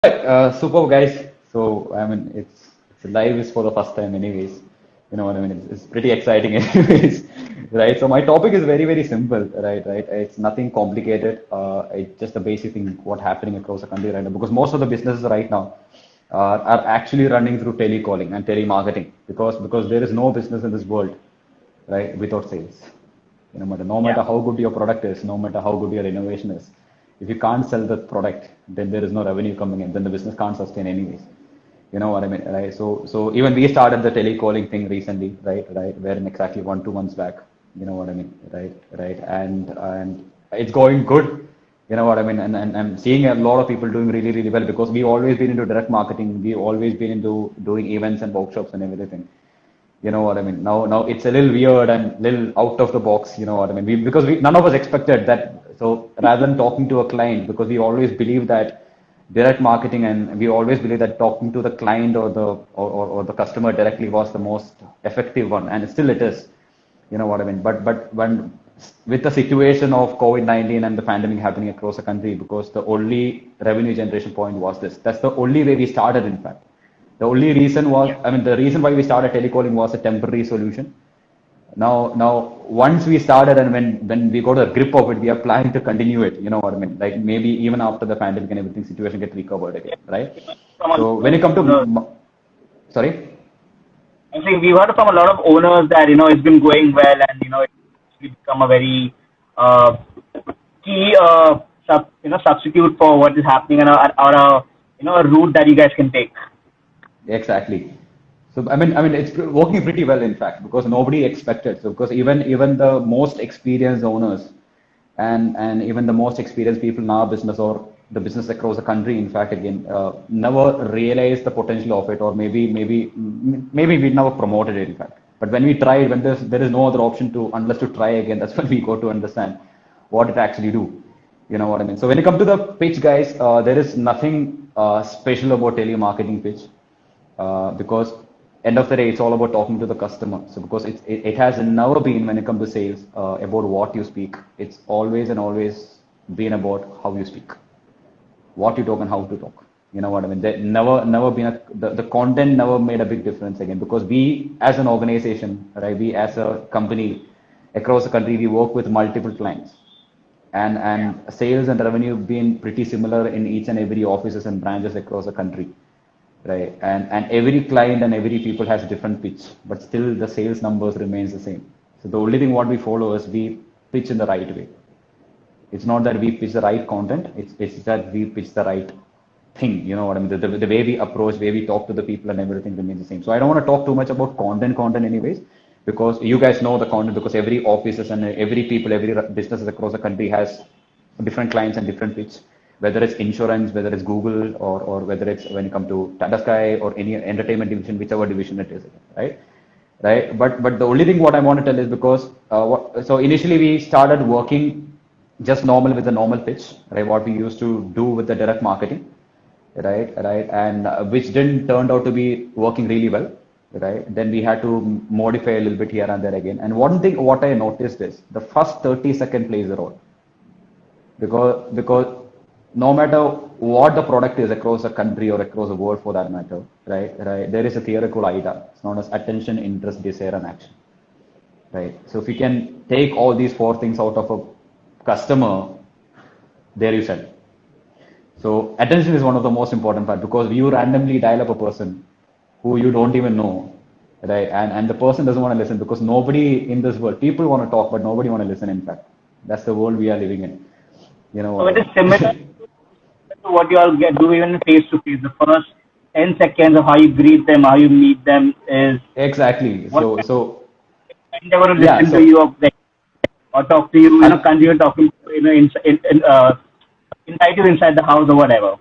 Super guys. So I mean, it's live is for the first time, anyways. You know what I mean? It's pretty exciting, anyways, right? So my topic is very simple, right? Right? It's nothing complicated. It's just the basic thing what happening across the country right now because most of the businesses right now are actually running through telecalling and telemarketing because there is no business in this world, right, without sales. No Yeah, matter how good your product is, no matter how good your innovation is, if you can't sell the product, then there is no revenue coming in. Then the business can't sustain anyways. You know what I mean, right? So even we started the telecalling thing recently, right, wherein exactly 1 2 months back. You know what I mean, right, and it's going good. You know what I mean, and I'm seeing a lot of people doing really well because we've always been into direct marketing. We've always been into doing events and workshops and everything. You know what I mean? Now it's a little weird and little out of the box. You know what I mean? Because none of us expected that. So rather than talking to a client, because we always believe that direct marketing and we always believe that talking to the client or the customer directly was the most effective one, and still it is. You know what I mean? But when with the situation of COVID-19 and the pandemic happening across the country, because the only revenue generation point was this. That's the only way we started, in fact. The only reason was, yeah. I mean, the reason why we started telecalling was a temporary solution. Now, once we started and when we got a grip of it, we are planning to continue it. You know what I mean? Like maybe even after the pandemic and everything, situation get recovered again, right? From a lot So when of it comes to, owners, sorry. I think we've heard from a lot of owners that it's been going well and it's become a very uh, key substitute for what is happening and or a a route that you guys can take. Exactly. So I mean, it's working pretty well, in fact, because nobody expected. So because even the most experienced owners and even the most experienced people in our business or the business across the country, in fact, again, never realized the potential of it, or maybe we never promoted it, in fact. But when we tried, when there is no other option to unless to try again, that's when we got to understand what it actually do. You know what I mean? So when it comes to the pitch, guys, there is nothing special about telemarketing pitch because end of the day, it's all about talking to the customer. So because it has never been when it comes to sales about what you speak. It's always and always been about how you speak, what you talk and how to talk. You know what I mean? There never been the content never made a big difference again because we as an organization, right? We as a company across the country, we work with multiple clients Yeah, and sales and revenue being pretty similar in each and every offices and branches across the country, right? And every client and every people has different pitch, but still the sales numbers remains the same. So the only thing what we follow is we pitch in the right way. It's not that we pitch the right content. It's that we pitch the right thing. You know what I mean? The way we approach, way we talk to the people and everything remains the same. So I don't want to talk too much about content anyways, because you guys know the content because every offices and every people, every businesses across the country has different clients and different pitch, whether it's insurance, whether it's Google or whether it's when it comes to Tata Sky or any entertainment division, whichever division it is, right? Right. But the only thing what I want to tell is because so initially we started working just normal with the normal pitch, right? What we used to do with the direct marketing, right, and which didn't turned out to be working really well, right? Then we had to modify a little bit here and there again. And one thing what I noticed is the first 30 second plays a role because no matter what the product is across a country or across the world for that matter, right, there is a theoretical idea. It's known as attention, interest, desire, and action, right? So if you can take all these four things out of a customer, there you sell. So attention is one of the most important part because you randomly dial up a person who you don't even know, right? And the person doesn't want to listen because nobody in this world, people want to talk, but nobody want to listen. In fact, that's the world we are living in. You know so what I it is mean? similar to what you all get do even face to face. The first 10 seconds of how you greet them, how you meet them is Exactly. what kind they want to Yeah. listen to So, you or talk to you, and continue talking, invite you inside the house or whatever.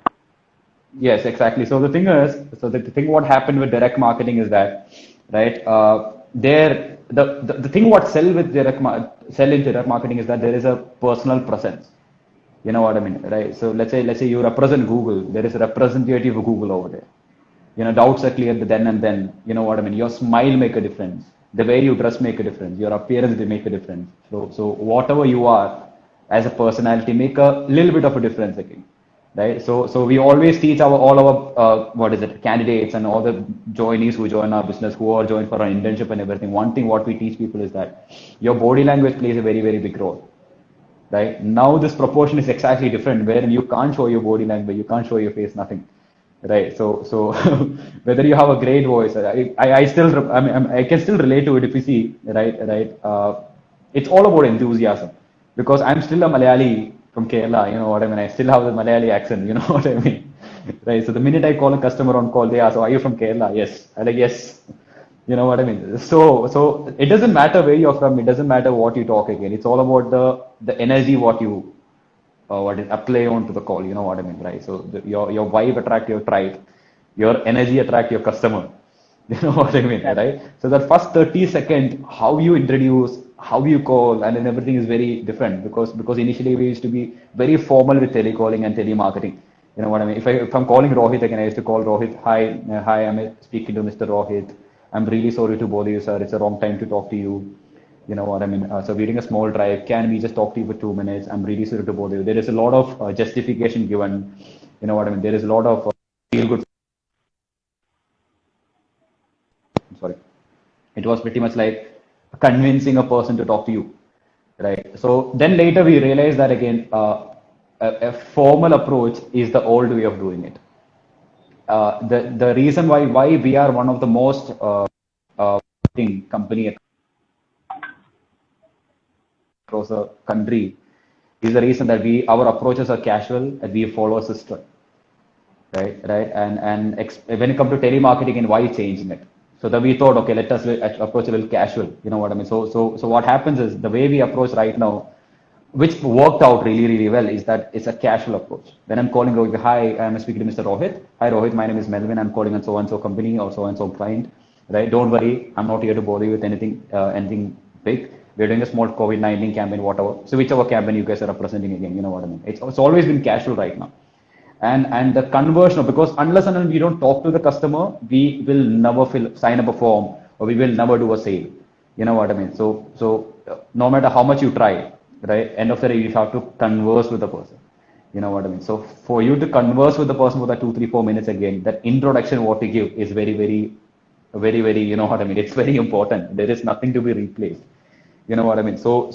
yes, exactly. So the thing what happened with direct marketing is that, right, there the thing what sell in direct marketing is that there is a personal presence. You know what I mean, right? So let's say you represent Google. There is a representative of Google over there. Doubts are cleared then and then. You know what I mean? Your smile make a difference. The way you dress make a difference. Your appearance they make a difference. So whatever you are as a personality make a little bit of a difference again. right? So we always teach all our what is it, candidates and all the joinees who join our business, who are joined for our internship and everything. One thing what we teach people is that your body language plays a very, very big role, right? Now this proportion is exactly different, wherein you can't show your body language, you can't show your face, nothing, right? So whether you have a great voice, I still, I can still relate to it if you see, right? It's all about enthusiasm, because I'm still a Malayali from Kerala, you know what I mean? I still have the Malayali accent, you know what I mean? Right? So the minute I call a customer on call, they ask, "Oh, are you from Kerala?" Yes. I'm like, yes. You know what I mean? So it doesn't matter where you're from. It doesn't matter what you talk again. It's all about the energy what you what is apply onto the call. You know what I mean, right? So your vibe attract your tribe, your energy attract your customer. You know what I mean, Yeah. right? So that first 30 second, how you introduce, how you call, and then everything is very different, because initially we used to be very formal with telecalling and telemarketing. You know what I mean? If I'm calling Rohit again, I used to call Rohit, hi, I'm speaking to Mr. Rohit. I'm really sorry to bother you, sir. It's a wrong time to talk to you. You know what I mean? So we're doing a small drive. Can we just talk to you for 2 minutes? I'm really sorry to bother you. There is a lot of justification given. You know what I mean? There is a lot of feel good. Sorry. It was pretty much like convincing a person to talk to you, right? So then later we realized that again, a formal approach is the old way of doing it. The reason why we are one of the most company across the country is the reason that we our approaches are casual and we follow a system, right, and when it comes to telemarketing and why changing it. So then we thought, okay, let us approach a little casual. You know what I mean? So what happens is the way we approach right now, which worked out really, really well, is that it's a casual approach. When I'm calling Rohit, hi, I'm speaking to Mr. Rohit. Hi, Rohit, my name is Melvin. I'm calling on so and so company or so and so client. Right? Don't worry, I'm not here to bother you with anything big. We're doing a small COVID-19 campaign, whatever. So whichever campaign you guys are representing again, you know what I mean? It's always been casual right now. And the conversion, because unless and until we don't talk to the customer, we will never sign up a form, or we will never do a sale. You know what I mean? So no matter how much you try, right, end of the day you have to converse with the person. You know what I mean? So for you to converse with the person for that 2, 3, 4 minutes again, that introduction what you give is very, you know what I mean? It's very important. There is nothing to be replaced. You know what I mean? So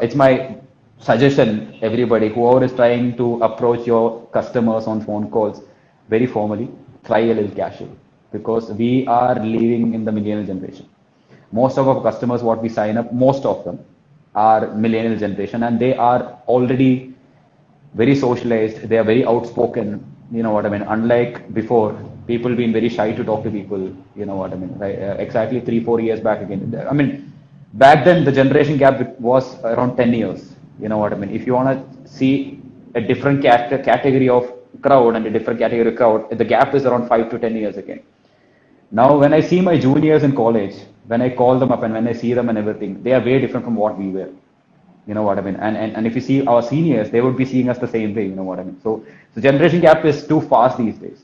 it's my suggestion, everybody, whoever is trying to approach your customers on phone calls very formally, try a little casual, because we are living in the millennial generation. Most of our customers, what we sign up, most of them are millennial generation, and they are already very socialized. They are very outspoken. You know what I mean? Unlike before, people being very shy to talk to people. You know what I mean? Right? Exactly 3, 4 years back again. I mean, back then the generation gap was around 10 years. You know what I mean? If you want to see a different category of crowd and a different category of crowd, the gap is around 5 to 10 years again. Now, when I see my juniors in college, when I call them up and when I see them and everything, they are very different from what we were. You know what I mean? And if you see our seniors, they would be seeing us the same way. You know what I mean? So the generation gap is too fast these days.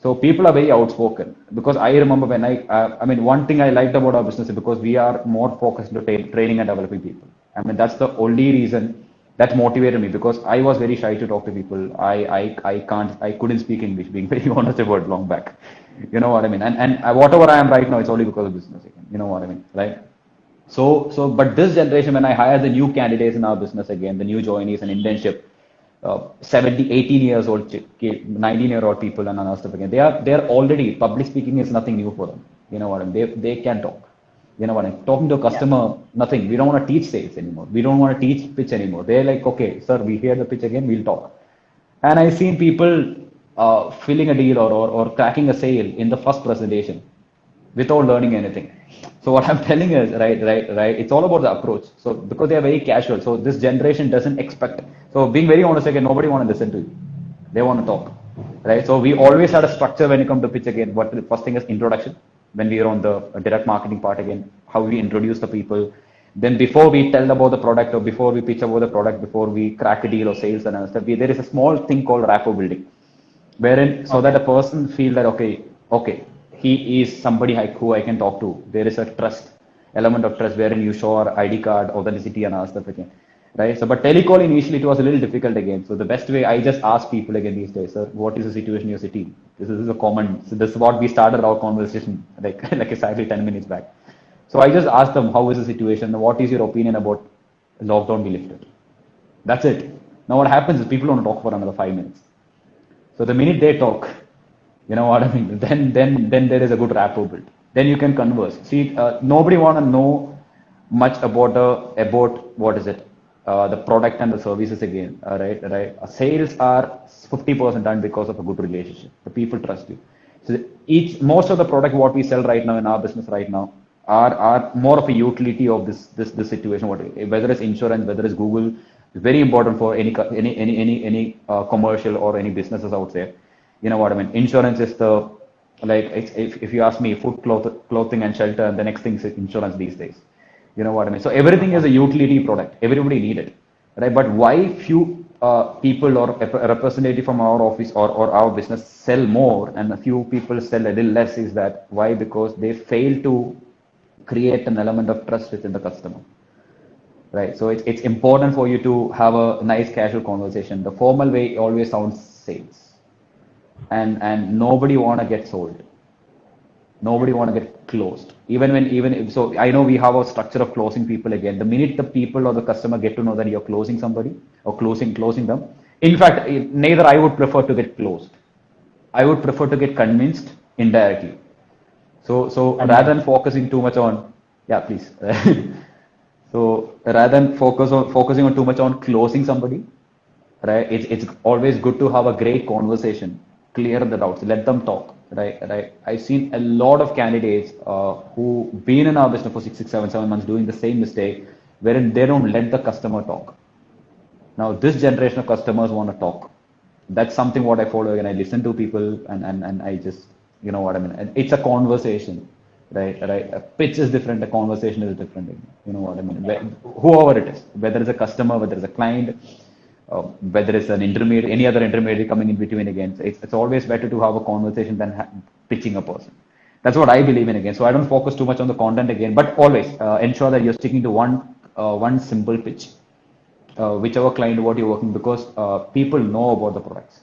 So people are very outspoken, because I remember when I mean, one thing I liked about our business is because we are more focused on training and developing people. I mean, that's the only reason that motivated me, because I was very shy to talk to people. I couldn't speak English, being very honest about it long back. You know what I mean? And whatever I am right now, it's only because of business again. You know what I mean? Right? But this generation, when I hire the new candidates in our business again, the new joinees and internship, 17, 18 years old, 19-year-old people and other stuff again, they're already, public speaking is nothing new for them. You know what I mean? They can talk. You know what I mean? Talking to a Yeah. customer, nothing. We don't want to teach sales anymore. We don't want to teach pitch anymore. They're like, okay, sir, we hear the pitch again, we'll talk. And I've seen people filling a deal or cracking a sale in the first presentation without learning anything. So what I'm telling is, right, it's all about the approach. So because they are very casual, so this generation doesn't expect. So being very honest again, nobody want to listen to you. They want to talk, right? So we always had a structure when it comes to pitch again. What the first thing is introduction. When we are on the direct marketing part again, how we introduce the people. Then before we tell about the product or before we pitch about the product, before we crack a deal or sales and stuff, there is a small thing called rapport building, wherein so that Okay. a person feel that okay, he is somebody who I can talk to. There is a trust element of trust wherein you show our ID card, authenticity, and other stuff again. right? So, but telecall initially it was a little difficult again. So the best way I just ask people again these days, sir, what is the situation in your city? This is a common. So this is what we started our conversation like like exactly 10 minutes back. So I just asked them, how is the situation? What is your opinion about lockdown be lifted? That's it. Now what happens is people don't talk for another 5 minutes. So the minute they talk, you know what I mean, then there is a good rapport built. Then you can converse. See, nobody want to know much about about what is it, the product and the services again. Right. Sales are 50% done because of a good relationship. The people trust you. So most of the product what we sell right now in our business right now are more of a utility of this situation. Whether it's insurance, whether it's Google, it's very important for any commercial or any businesses out there. You know what I mean? Insurance is the like if you ask me, food, clothing and shelter, and the next thing is insurance these days. You know what I mean? So everything is a utility product. Everybody need it, right? But why few people or a representative from our office or our business sell more and a few people sell a little less is that why? Because they fail to create an element of trust within the customer, right? So it's important for you to have a nice casual conversation. The formal way always sounds sales, and nobody want to get sold. Nobody want to get closed. Even if, so I know we have a structure of closing people again. The minute the people or the customer get to know that you're closing somebody or closing them, in fact, neither I would prefer to get closed. I would prefer to get convinced indirectly. So rather than focusing too much on, yeah, please. So rather than focusing on too much on closing somebody, right? It's always good to have a great conversation, clear the doubts, let them talk, right? I've seen a lot of candidates who been in our business for 6, 7 months doing the same mistake, wherein they don't let the customer talk. Now this generation of customers want to talk. That's something what I follow and I listen to people and I just, you know what I mean. And it's a conversation, right. A pitch is different, a conversation is different. You know what I mean. Whoever it is, whether it's a customer, whether it's a client, whether it's an intermediate, any other intermediary coming in between again. So it's always better to have a conversation than pitching a person. That's what I believe in again. So I don't focus too much on the content again, but always ensure that you're sticking to one simple pitch, whichever client what you're working, because people know about the products.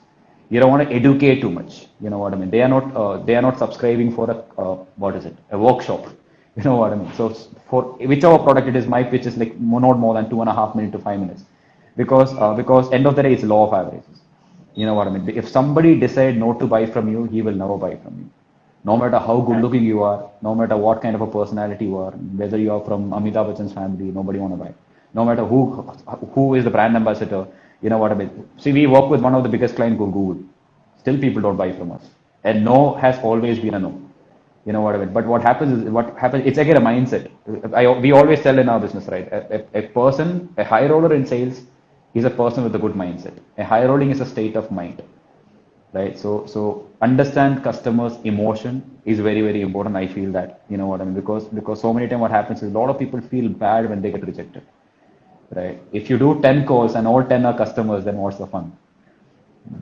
You don't want to educate too much. You know what I mean. They are not subscribing for a what is it, a workshop. You know what I mean. So for whichever product it is, my pitch is like not more than 2.5 minutes to 5 minutes, because end of the day it's law of averages. You know what I mean. If somebody decide not to buy from you, he will never buy from you. No matter how good looking you are, no matter what kind of a personality you are, whether you are from Amitabh Bachchan's family, nobody want to buy. No matter who is the brand ambassador, you know what I mean. See, we work with one of the biggest clients, Google. Still, people don't buy from us. And no has always been a no. You know what I mean. But what happens? It's again a mindset. We always tell in our business, right? A high roller in sales is a person with a good mindset. A high rolling is a state of mind, right? So understand customers' emotion is very, very important. I feel that, you know what I mean, because so many times what happens is a lot of people feel bad when they get rejected, right? If you do 10 calls and all 10 are customers, then what's the fun?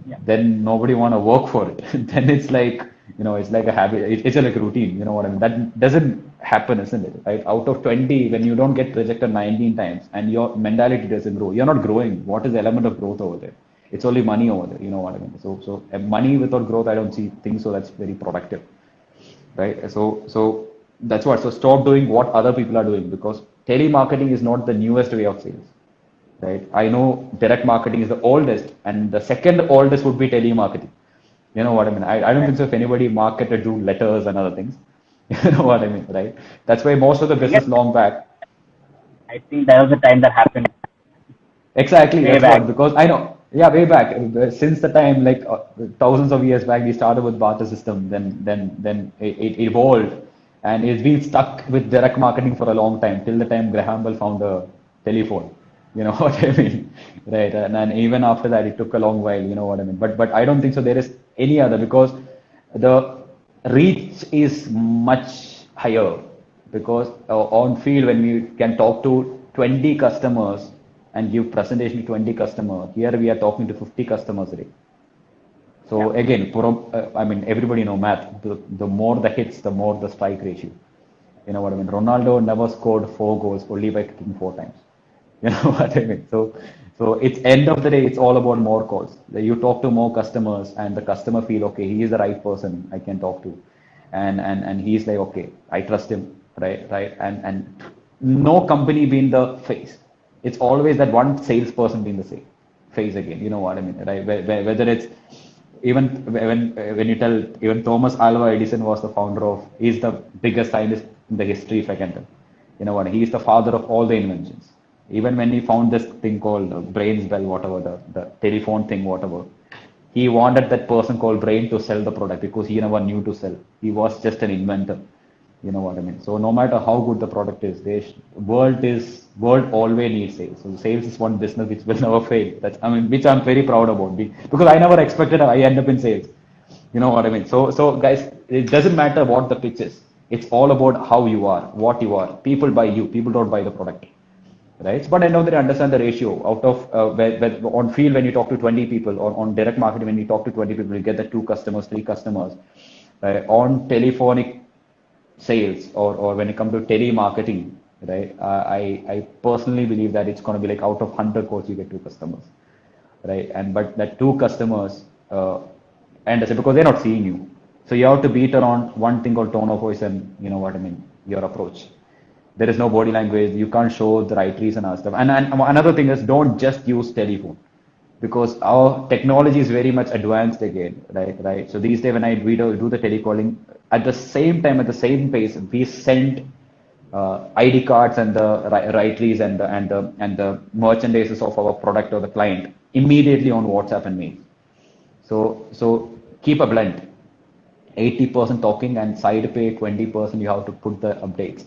Yeah. Then nobody want to work for it. Then it's like, you know, it's like a habit. It's like a routine. You know what I mean? That doesn't happen, isn't it? Right? Out of 20, when you don't get rejected 19 times and your mentality doesn't grow, you're not growing. What is the element of growth over there? It's only money over there. You know what I mean? So money without growth, I don't think so. That's very productive, right? So that's what. So stop doing what other people are doing, because telemarketing is not the newest way of sales. Right? I know direct marketing is the oldest, and the second oldest would be telemarketing. You know what I mean? I don't think so if anybody marketed do letters and other things. You know what I mean, right? That's why most of the Yes, business long back. I think that was the time that happened Exactly, way that's back. what, because I know, yeah, way back, since the time, like thousands of years back, we started with barter system, then it evolved, and it's been stuck with direct marketing for a long time, till the time Graham Bell found the telephone. You know what I mean, right? And even after that, it took a long while. You know what I mean. But I don't think so. There is any other, because the reach is much higher, because on field when we can talk to 20 customers and give presentation to 20 customers, here we are talking to 50 customers a day. So Yeah. again, I mean, everybody know math. The more the hits, the more the strike ratio. You know what I mean? Ronaldo never scored 4 goals only by kicking 4 times. You know what I mean? So it's end of the day, it's all about more calls. You talk to more customers, and the customer feel okay, he is the right person I can talk to, and he's like okay, I trust him, right, and no company being the face. It's always that one salesperson being the same face again. You know what I mean, right? Whether it's even when you tell even Thomas Alva Edison was the founder of, he's the biggest scientist in the history, if I can tell. You know what? He is the father of all the inventions. Even when he found this thing called brains bell, whatever the telephone thing, whatever, he wanted that person called Brain to sell the product because he never knew to sell. He was just an inventor. You know what I mean? So no matter how good the product is, world always needs sales. So sales is one business which will never fail. That's, I mean, which I'm very proud about because I never expected I end up in sales. You know what I mean? So guys, it doesn't matter what the pitch is. It's all about how you are, what you are. People buy you. People don't buy the product, right? But end of the day, understand the ratio out of on field when you talk to 20 people, on direct marketing when you talk to 20 people, you get the 2 customers, 3 customers. On telephonic sales or when it comes to telemarketing, right? I personally believe that it's going to be like out of 100 calls you get 2 customers, right? And but that 2 customers, and I say because they're not seeing you, so you have to beat around one thing called tone of voice and you know what I mean, your approach. There is no body language. You can't show the right reason and stuff. And another thing is don't just use telephone because our technology is very much advanced again, right? So these days when we do the telecalling, at the same time, at the same pace, we send ID cards and the rightaries and the merchandises of our product or the client immediately on WhatsApp and mail. So keep a blend. 80% talking and side pay 20% you have to put the updates.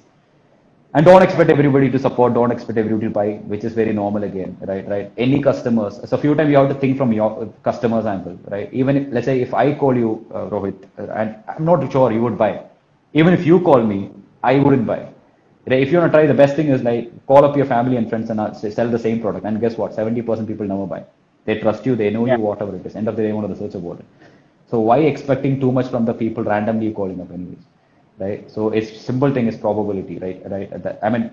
And don't expect everybody to support, don't expect everybody to buy, which is very normal again, right? Any customers, so a few times you have to think from your customer's angle, right? Even if, let's say, if I call you, Rohit, and I'm not sure you would buy. Even if you call me, I wouldn't buy. Right? If you want to try, the best thing is like call up your family and friends and sell the same product. And guess what? 70% people never buy. They trust you, they know Yeah. you, whatever it is. End of the day, they want to research about it. So why expecting too much from the people randomly calling up anyways? Right? So it's simple thing is probability, right? I mean,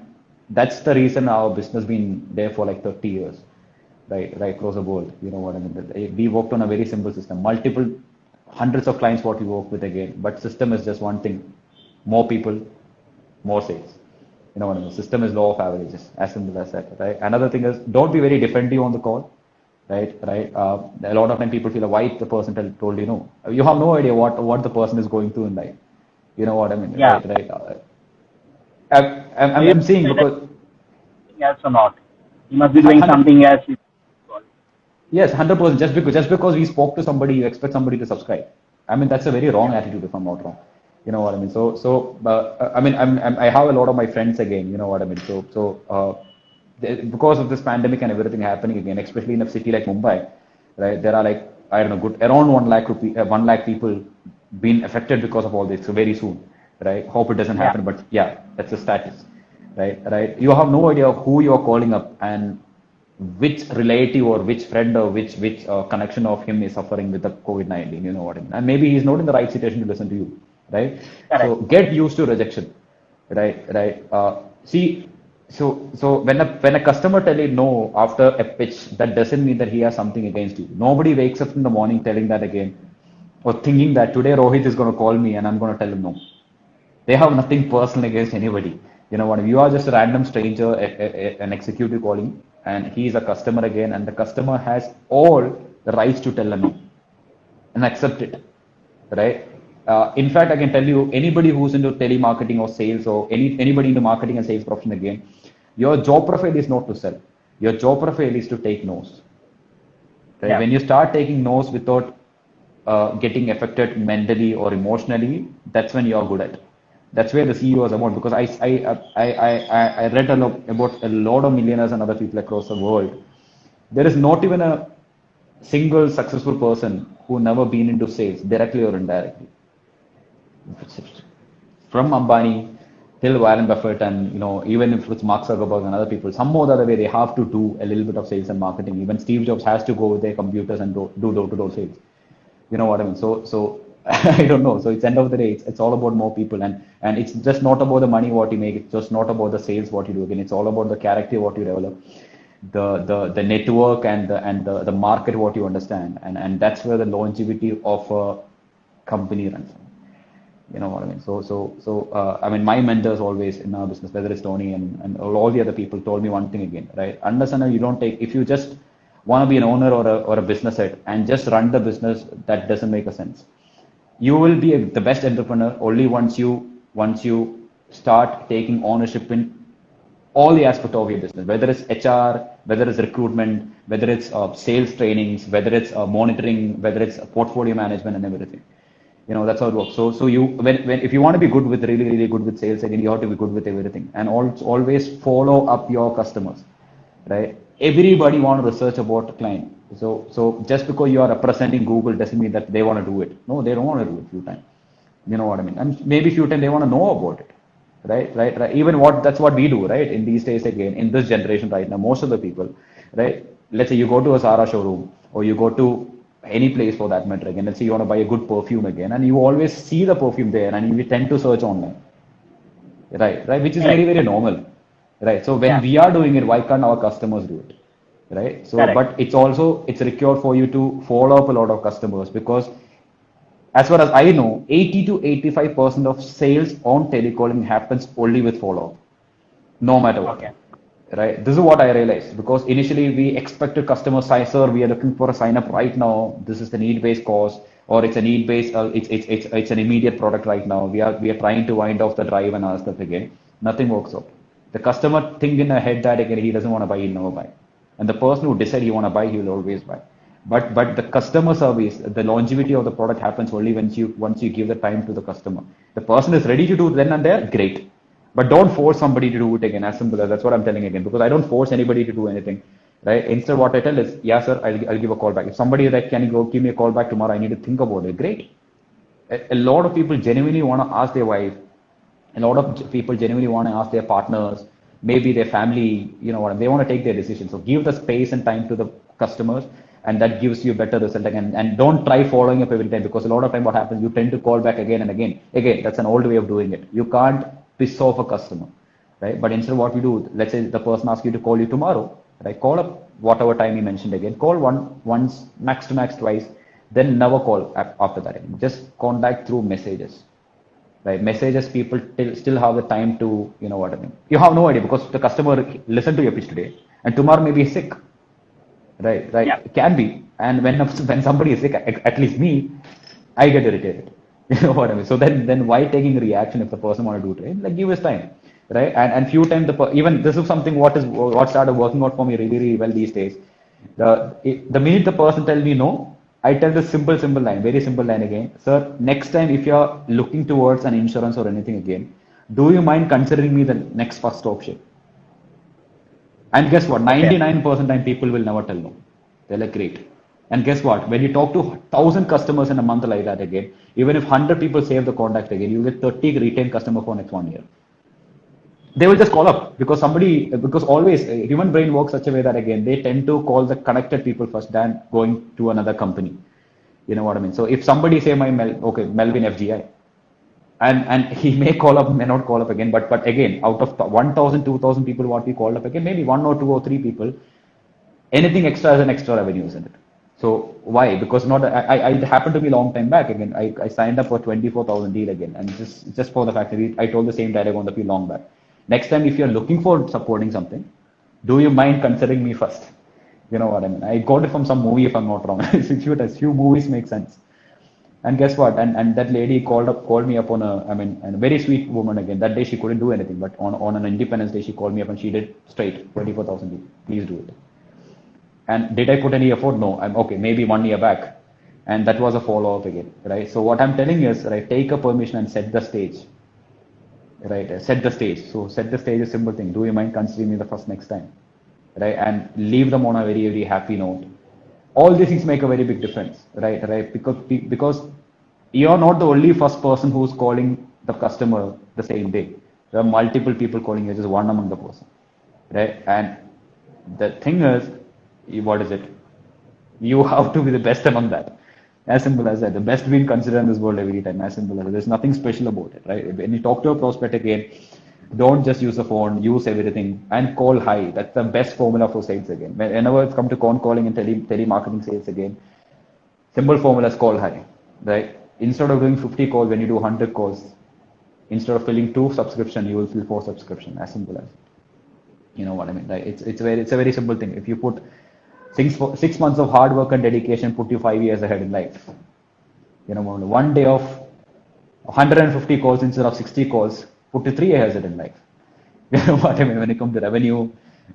that's the reason our business been there for like 30 years, right across the world. You know what I mean? We worked on a very simple system, multiple hundreds of clients what we work with again, but system is just one thing: more people, more sales. You know what I mean? System is law of averages, as simple as that, right? Another thing is don't be very defensive on the call, right? A lot of time people feel why the person told you no. You have no idea what the person is going through in life. You know what I mean, Yeah. right? So you I'm seeing say that because something else or not? You must be doing 100, something else. yes, 100%. Just because we spoke to somebody, you expect somebody to subscribe. I mean, that's a very wrong Yeah. attitude if I'm not wrong. You know what I mean? I mean, I have a lot of my friends again. You know what I mean? Because of this pandemic and everything happening again, especially in a city like Mumbai, right? There are like I don't know, good around 1 lakh people being affected because of all this. So very soon, right? Hope it doesn't Yeah. happen, but yeah, that's the status, right? You have no idea who you are calling up and which relative or which friend or which connection of him is suffering with the COVID-19. You know what I mean? And maybe he's not in the right situation to listen to you, right? So Correct. get used to rejection, right? See, so when a customer tell you no after a pitch, that doesn't mean that he has something against you. Nobody wakes up in the morning telling that again, or thinking that today Rohit is going to call me and I'm going to tell him no. They have nothing personal against anybody. You know what? You are just a random stranger, an executive calling, and he is a customer again, and the customer has all the rights to tell a no and accept it, right? In fact, I can tell you, anybody who's into telemarketing or sales or anybody into marketing and sales profession again, your job profile is not to sell. Your job profile is to take no's. Right? Yeah. When you start taking no's without getting affected mentally or emotionally, that's when you are good at. That's where the CEO is about. Because I read about a lot of millionaires and other people across the world. There is not even a single successful person who never been into sales directly or indirectly. From Ambani till Warren Buffett and even if it's Mark Zuckerberg and other people, some more the other way they have to do a little bit of sales and marketing. Even Steve Jobs has to go with their computers and do door-to-door sales. You know what I mean? So I don't know. So it's end of the day, it's all about more people and it's just not about the money what you make. It's just not about the sales what you do. Again, it's all about the character what you develop. the network and the market what you understand, and that's where the longevity of a company runs. You know what I mean? I mean, my mentors always in our business, whether it's Tony and all the other people, told me one thing again, right? Understand that you don't take, if you just want to be an owner or a business head and just run the business, that doesn't make a sense. You will be the best entrepreneur only once you start taking ownership in all the aspect of your business, whether it's HR, whether it's recruitment, whether it's sales trainings, whether it's monitoring, whether it's portfolio management and everything. That's how it works. So you when if you want to be good with really good with sales, again you have to be good with everything and always follow up your customers, right? Everybody want to research about a client. So just because you are representing Google doesn't mean that they want to do it. No, they don't want to do it few times. You know what I mean? And maybe few times they want to know about it. Right. Even that's what we do, right? In these days, again, in this generation right now, most of the people, right? Let's say you go to a Zara showroom or you go to any place for that matter again. Let's say you want to buy a good perfume again, and you always see the perfume there, and you tend to search online, right? Which is very normal, right? So when we are doing it, why can't our customers do it, right? So, but it's required for you to follow up a lot of customers because as far as I know, 80 to 85% of sales on telecalling happens only with follow-up, no matter what. Okay. Right? This is what I realized because initially we expected customers, sir, we are looking for a sign up right now. This is the need-based cost, or it's a need-based, it's an immediate product right now. We are trying to wind off the drive and all stuff again. Nothing works out. The customer think in a head that again he doesn't want to buy, he'll never buy. And the person who decides he want to buy, he will always buy. But the customer service, the longevity of the product happens only once you give the time to the customer. The person is ready to do then and there, great. But don't force somebody to do it again, as simple as that's what I'm telling again, because I don't force anybody to do anything, right? Instead, what I tell is, yeah, sir, I'll give a call back. If somebody is like, can you go give me a call back tomorrow? I need to think about it. Great. A lot of people genuinely want to ask their wife. A lot of people genuinely want to ask their partners, maybe their family, they want to take their decision. So give the space and time to the customers, and that gives you better result again. And don't try following up every time, because a lot of time what happens, you tend to call back again and again. Again, that's an old way of doing it. You can't piss off a customer, right? But instead what we do, let's say the person asks you to call you tomorrow, right? Call up whatever time you mentioned again. Call once, max to max twice, then never call after that again. Just contact through messages, right? Messages, people still have the time to, you know what I mean? You have no idea because the customer listened to your pitch today and tomorrow maybe he's sick, right? Yeah. It can be. And when somebody is sick, at least me, I get irritated. You know what I mean? So then why taking a reaction if the person want to do it, right? Like give us time, right? And few times even this is something what started working out for me really well these days. The minute the person tells me no, I tell the simple line, very simple line again. Sir, next time if you're looking towards an insurance or anything again, do you mind considering me the next first option? And guess what? 99% time people will never tell no. They're like, great. And guess what? When you talk to 1,000 customers in a month like that again, even if 100 people save the contact again, you get 30 retained customer for next 1 year. They will just call up because always human brain works such a way that again, they tend to call the connected people first than going to another company. You know what I mean? So if somebody say Melvin FGI, and he may call up, may not call up again, but again, out of 1,000, 2,000 people what we called up again, maybe 1 or 2 or 3 people, anything extra is an extra revenue, isn't it? So why? Because it happened to me a long time back again. I signed up for 24,000 deal again, and just for the fact that I told the same dialogue on the few long back. Next time, if you're looking for supporting something, do you mind considering me first? You know what I mean? I got it from some movie if I'm not wrong. Few movies make sense. And guess what? And that lady called me up on a very sweet woman again. That day she couldn't do anything, but on an Independence Day she called me up and she did straight 24,000 deal. Please do it. And did I put any effort? No. I'm okay. Maybe 1 year back. And that was a follow-up again, right? So what I'm telling you is, right, take a permission and set the stage, right? Set the stage. So set the stage is a simple thing. Do you mind considering me the first next time, right? And leave them on a very, very happy note. All these things make a very big difference, right? Because you're not the only first person who's calling the customer the same day. There are multiple people calling you, just one among the person, right? And the thing is, what is it? You have to be the best among that. As simple as that. The best being considered in this world every time. As simple as that. There's nothing special about it, right? When you talk to a prospect again, Don't just use the phone, use everything and call high. That's the best formula for sales again. Whenever it's come to con calling and telemarketing sales again, simple formula is call high, right? Instead of doing 50 calls, when you do 100 calls, instead of filling 2 subscription, you will fill 4 subscription. As simple as, you know what I mean, right? It's a very simple thing. If you put 6 months of hard work and dedication, put you 5 years ahead in life. You know, one day of 150 calls instead of 60 calls, put you 3 years ahead in life. You know what I mean? When it comes to revenue,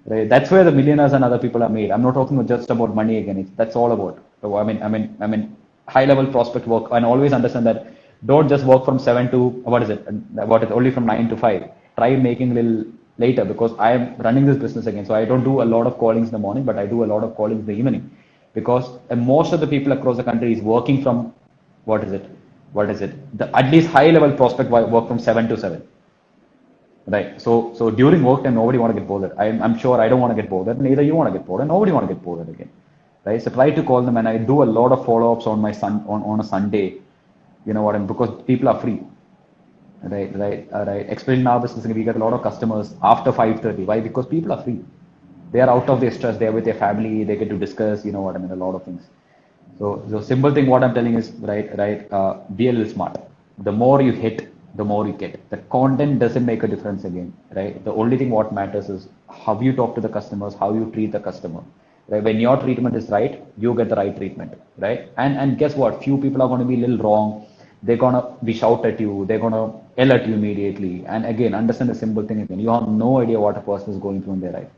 right? That's where the millionaires and other people are made. I'm not talking just about money again. That's all about. So I mean, high level prospect work, and always understand that don't just work from 7 to only from 9 to 5. Try making a little later, because I am running this business again. So I don't do a lot of callings in the morning, but I do a lot of callings in the evening, because most of the people across the country is working from at least high level prospect work from 7 to 7. Right. So during work time, nobody want to get bothered. I'm sure I don't want to get bothered. Neither you want to get bothered. Nobody want to get bothered again. Right. So try to call them, and I do a lot of follow-ups on my on a Sunday. You know what I mean? Because people are free. Right. Especially in our business, we get a lot of customers after 5:30. Why? Because people are free. They are out of their stress. They are with their family. They get to discuss. You know what I mean? A lot of things. So the simple thing what I'm telling is be a little smart. The more you hit, the more you get. The content doesn't make a difference again, right? The only thing what matters is how you talk to the customers, how you treat the customer. Right? When your treatment is right, you get the right treatment, right? And guess what? Few people are going to be a little wrong. They're going to be shout at you. They're going to yell at you immediately. And again, understand the simple thing again. You have no idea what a person is going through in their life,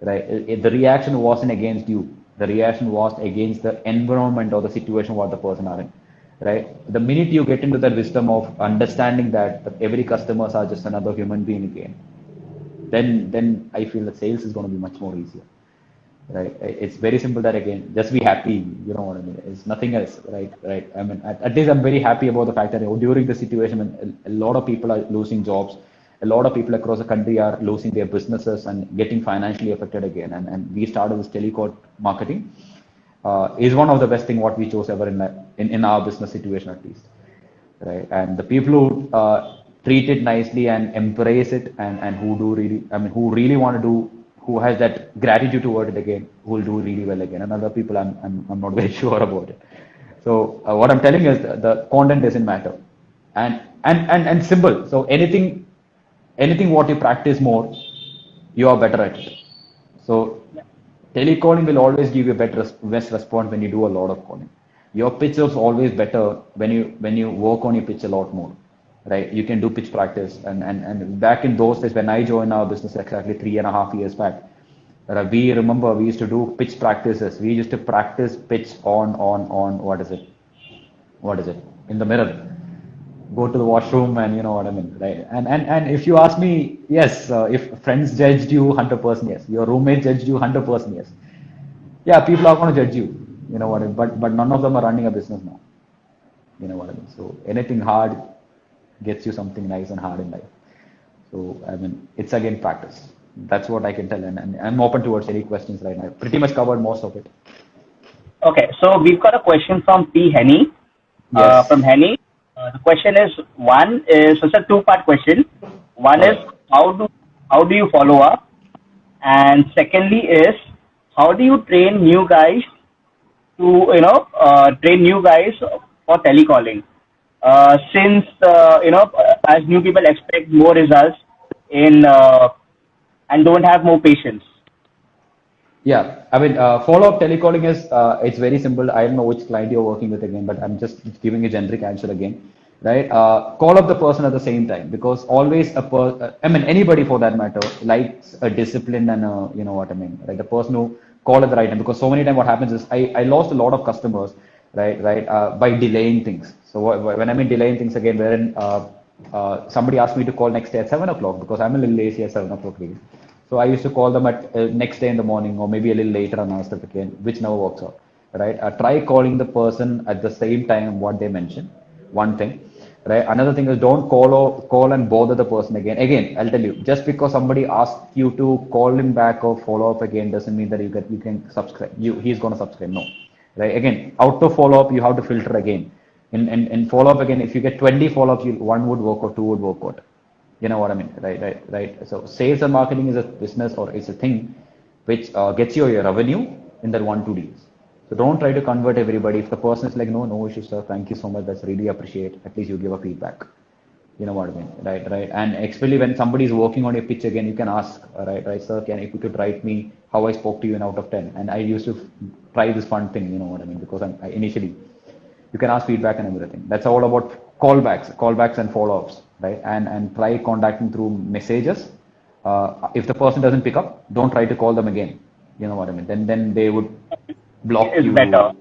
right? The reaction wasn't against you. The reaction was against the environment or the situation what the person are in. Right? The minute you get into that wisdom of understanding that every customers are just another human being again, then I feel that sales is going to be much more easier. Right? It's very simple that again, just be happy. You know what I mean? It's nothing else. Right? I mean, at least I'm very happy about the fact that during the situation when a lot of people are losing jobs, a lot of people across the country are losing their businesses and getting financially affected again. And we started this telecall marketing. Is one of the best thing what we chose ever in our business situation, at least, right? And the people who treat it nicely and embrace it, and who really want to do, who has that gratitude toward it again, who will do really well again. And other people, I'm not very sure about it. So what I'm telling is the content doesn't matter, and simple. So anything what you practice more, you are better at it. So telecalling will always give you best response when you do a lot of calling. Your pitch is always better when you work on your pitch a lot more, right? You can do pitch practice, and back in those days when I joined our business exactly 3.5 years back, we remember we used to do pitch practices. We used to practice pitch on what is it in the mirror. Go to the washroom, and you know what I mean, right? And if you ask me, yes, if friends judged you 100%, yes. Your roommate judged you 100%, yes. Yeah, people are going to judge you. You know what I mean? But none of them are running a business now. You know what I mean? So anything hard gets you something nice and hard in life. So I mean, it's again practice. That's what I can tell, and I'm open towards any questions right now. Pretty much covered most of it. Okay, so we've got a question from P. Henny. Yes. From Henny. The question is, it's a two-part question. One is, how do you follow up? And secondly is, how do you train new guys to, train new guys for telecalling? Since, as new people expect more results and don't have more patience. Yeah, I mean, follow-up telecalling is, it's very simple. I don't know which client you're working with again, but I'm just giving a generic answer again, right? Call up the person at the same time, because always anybody for that matter likes a discipline and you know what I mean, right? The person who call at the right time, because so many times what happens is I lost a lot of customers, right, by delaying things. So when I mean delaying things again, wherein somebody asked me to call next day at 7 o'clock because I'm a little lazy at 7 o'clock really. So I used to call them at next day in the morning, or maybe a little later on after again, which never works out, right? Try calling the person at the same time what they mentioned. One thing, right? Another thing is don't call and bother the person again. Again, I'll tell you, just because somebody asks you to call him back or follow up again doesn't mean that you can subscribe. He's going to subscribe. No, right? Again, out of follow up, you have to filter again. In follow up again, if you get 20 follow ups, one would work or two would work out. You know what I mean? Right. So sales and marketing is a business or it's a thing which gets you your revenue in that 1-2 deals. So don't try to convert everybody. If the person is like, no issues, sir. Thank you so much. That's really appreciate. At least you give a feedback. You know what I mean? Right. And especially when somebody is working on your pitch again, you can ask, right, sir, if you could write me how I spoke to you in out of 10. And I used to try this fun thing, you know what I mean? Because I initially, you can ask feedback and everything. That's all about callbacks and follow-ups, right? And try contacting through messages. If the person doesn't pick up, don't try to call them again. You know what I mean? Then they would block Is you. better.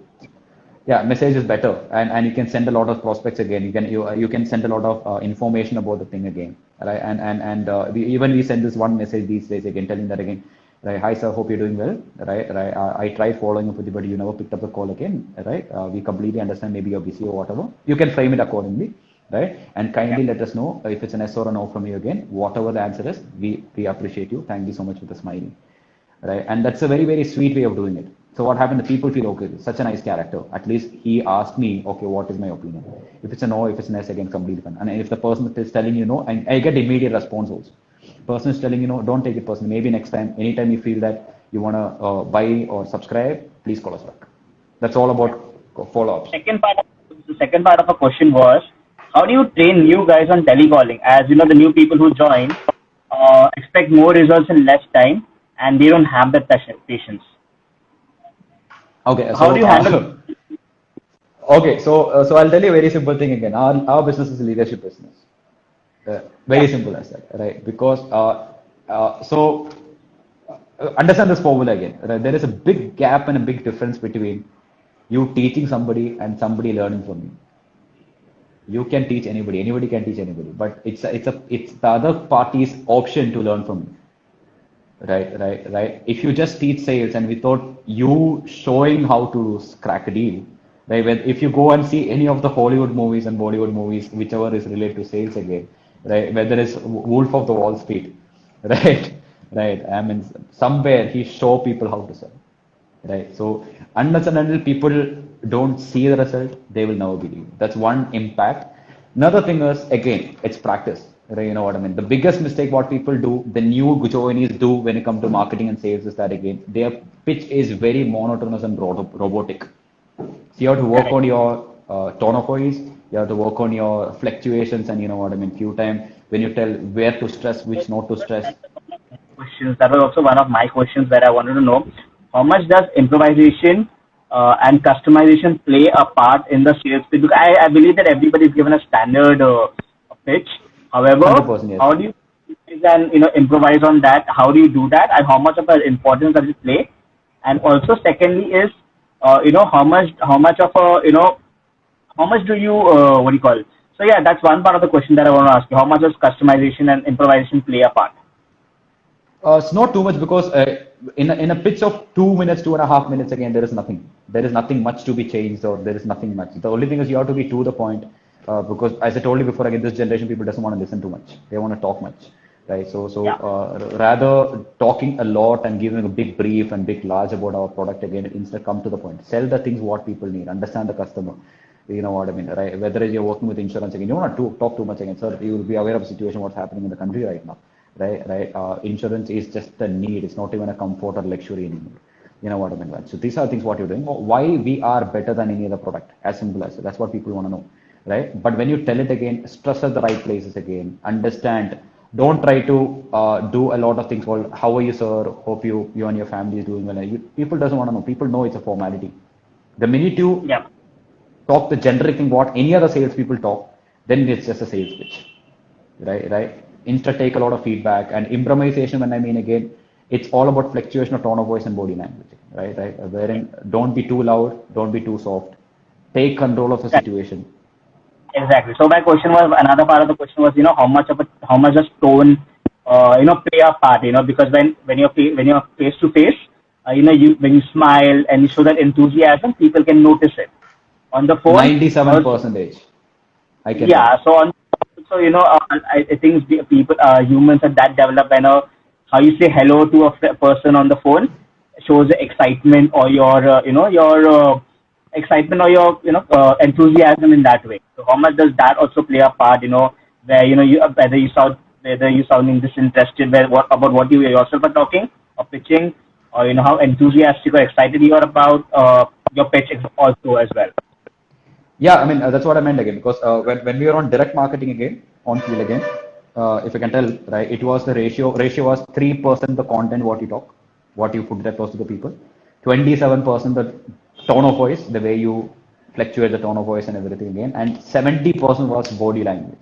Yeah, message is better, and you can send a lot of prospects again. You can send a lot of information about the thing again, right? And we send this one message these days again, telling that again, right? Hi sir, hope you're doing well, right? I tried following up with you, but you never picked up the call again, right? We completely understand, maybe you're busy or whatever. You can frame it accordingly, right? And kindly let us know if it's an yes or a no from you again. Whatever the answer is, we appreciate you. Thank you so much for the smiley, right? And that's a very, very sweet way of doing it. So what happened? The people feel, okay, such a nice character. At least he asked me, okay, what is my opinion? If it's a no, if it's an yes, again, completely fine. And if the person is telling you no, and I get immediate response also. Person is telling you no, don't take it personally. Maybe next time, anytime you feel that you want to buy or subscribe, please call us back. That's all about follow-ups. The second part of the question was, how do you train new guys on telecalling? As you know, the new people who join expect more results in less time, and they don't have that patience. Okay, so How do you handle? okay, so I'll tell you a very simple thing again. Our business is a leadership business. Very simple as that, right? Because understand this formula again. Right? There is a big gap and a big difference between you teaching somebody and somebody learning from you. You can teach anybody. Anybody can teach anybody. But it's the other party's option to learn from you. Right. If you just teach sales and without you showing how to crack a deal, right? If you go and see any of the Hollywood movies and Bollywood movies, whichever is related to sales again, right? Whether it's Wolf of the Wall Street, right. I mean, somewhere he show people how to sell, right? So unless and until people don't see the result, they will never believe. That's one impact. Another thing is, again, it's practice. Right, you know what I mean? The biggest mistake what people do, the new joinees do when it comes to marketing and sales is that again, their pitch is very monotonous and robotic. So you have to work on your tone of voice, you have to work on your fluctuations, and you know what I mean, few times when you tell where to stress, which not to stress. Questions. That was also one of my questions where I wanted to know how much does improvisation and customization play a part in the sales pitch? Because I believe that everybody is given a standard pitch. However, 100%, yes. how do you improvise on that? How do you do that, and how much of an importance does it play? And also, secondly, is how much of a how much do you what do you call it? So yeah, that's one part of the question that I want to ask you. How much does customization and improvisation play a part? It's not too much because in a pitch of 2 minutes, 2.5 minutes, again, there is nothing. There is nothing much to be changed, or there is nothing much. The only thing is you have to be to the point. Because as I told you before, again, this generation people doesn't want to listen too much. They want to talk much, right? So rather talking a lot and giving a big brief and big large about our product again, instead come to the point. Sell the things what people need. Understand the customer. You know what I mean, right? Whether you're working with insurance again, you don't want to talk too much again, sir. You will be aware of the situation, what's happening in the country right now, right? Insurance is just a need. It's not even a comfort or luxury anymore. You know what I mean, right? So these are things what you're doing. Why we are better than any other product? As simple as that. That's what people want to know. Right? But when you tell it again, stress at the right places again, understand, don't try to do a lot of things called, how are you, sir? Hope you and your family is doing well. People doesn't want to know. People know it's a formality. The minute you talk the generic thing, what any other sales people talk, then it's just a sales pitch. Right? Instead, take a lot of feedback and improvisation. When I mean again, it's all about fluctuation of tone of voice and body language. Right? Wherein don't be too loud, don't be too soft. Take control of the situation. Exactly. So my question was, another part of the question was, how much does tone, play a part, because when you're face to face, when you smile and you show that enthusiasm, people can notice it. On the phone, 97%. I can. Yeah. I think people, humans are that developed. How you say hello to a person on the phone shows the excitement or your excitement or your enthusiasm in that way. So how much does that also play a part? Where whether you whether you sounding disinterested about what you yourself are talking or pitching, or how enthusiastic or excited you are about your pitch also as well. Yeah, I mean, that's what I meant again, because when we were on direct marketing again, on field again, if you can tell, right, it was the ratio was 3% the content what you talk, what you put across to the people, 27% the tone of voice, the way you fluctuate the tone of voice and everything again, and 70% was body language.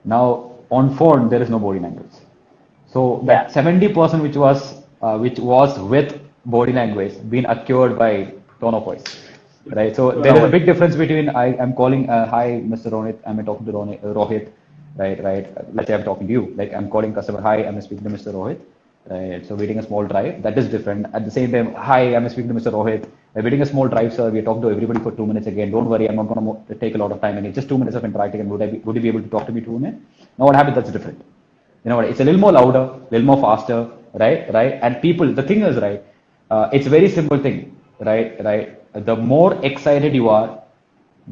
Now, on phone, there is no body language. So Yeah. that 70% which was with body language being acquired by tone of voice, right? So there is a big difference between I am calling hi Mr. Ronit, I'm talking to Rohit, right. Let's say I'm talking to you, like I'm calling customer, hi, I'm speaking to Mr. Rohit, right? So we're a small drive, that is different. At the same time, hi, I'm speaking to Mr. Rohit. We're a small drive, sir. We're talking to everybody for 2 minutes again. Don't worry, I'm not going to take a lot of time. And it's just 2 minutes of interacting. And would you be able to talk to me 2 minutes? Now what happens? That's different. You know what? It's a little more louder, a little more faster, right. And people, the thing is, right, it's a very simple thing, right. The more excited you are,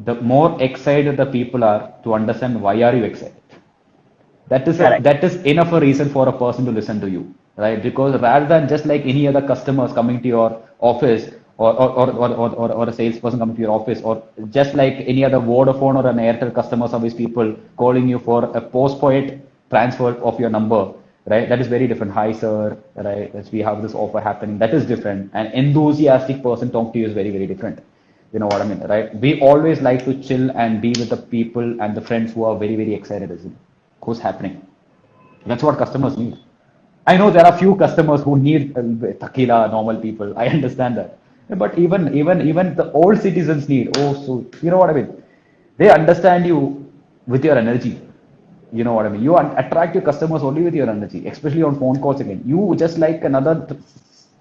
the more excited the people are to understand why are you excited. That is enough a reason for a person to listen to you, right? Because rather than just like any other customers coming to your office, or a salesperson coming to your office, or just like any other Vodafone or an Airtel customer service people calling you for a postpaid transfer of your number, right? That is very different. Hi, sir, right? We have this offer happening. That is different. An enthusiastic person talk to you is very, very different. You know what I mean, right? We always like to chill and be with the people and the friends who are very, very excited as who's happening. That's what customers need. I know there are few customers who need tequila, normal people. I understand that. But even the old citizens need, so you know what I mean? They understand you with your energy. You know what I mean? You attract your customers only with your energy, especially on phone calls again. You just like another